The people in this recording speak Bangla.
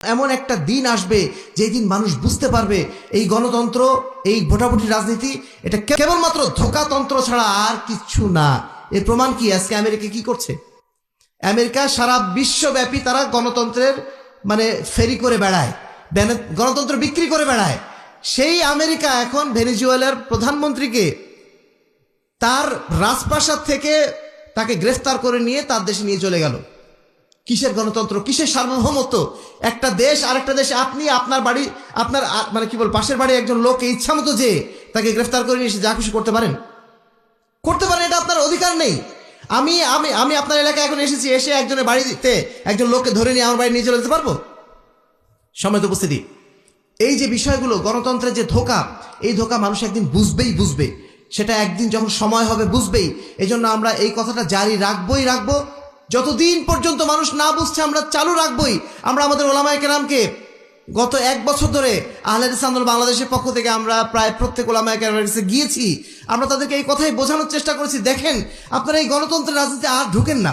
এমন একটা দিন আসবে যেই দিন মানুষ বুঝতে পারবে এই গণতন্ত্র, এই ভোটাভুটি রাজনীতি এটা কেবলমাত্র ধোঁকাতন্ত্র ছাড়া আর কিছু না। এর প্রমাণ কি? আজকে আমেরিকা কি করছে? আমেরিকা সারা বিশ্বব্যাপী তারা গণতন্ত্রের ফেরি করে বেড়ায়, গণতন্ত্র বিক্রি করে বেড়ায়। সেই আমেরিকা এখন ভেনেজুয়েলার প্রধানমন্ত্রীকে তার রাজপ্রাসাদ থেকে তাকে গ্রেফতার করে নিয়ে তার দেশে নিয়ে চলে গেল। কিসের গণতন্ত্র, কিসের সার্বভৌমত্ব? একটা দেশ আরেকটা দেশে আপনি আপনার বাড়ি, আপনার পাশের বাড়ি একজন লোককে ইচ্ছা মতো যে তাকে গ্রেফতার করে নিয়ে এসে যা খুশি করতে পারেন? এটা আপনার অধিকার নেই। আমি আমি আমি আপনার এলাকায় এখন এসেছি, এসে একজনের বাড়িতে একজন লোককে ধরে নিয়ে আমার বাড়ি নিয়ে চলে যেতে পারবো? সম্মানিত উপস্থিতি, এই যে বিষয়গুলো, গণতন্ত্রের যে ধোঁকা, এই ধোঁকা মানুষ একদিন বুঝবে। সেটা একদিন যখন সময় হবে বুঝবেই। এই জন্য আমরা এই কথাটা জারি রাখবো। যতদিন পর্যন্ত মানুষ না বুঝছে আমরা চালু রাখবই। আমরা আমাদের ওলামায়ে কেরামকে গত 1 বছর ধরে আহলে হাদিস আন্দোলন বাংলাদেশের পক্ষ থেকে আমরা প্রায় প্রত্যেক ওলামায়ে কেরামের কাছে গিয়েছি। আমরা তাদেরকে এই কথাই বোঝানোর চেষ্টা করেছি, দেখেন আপনারা এই গণতন্ত্রের রাজনীতি আর ঢুকেন না।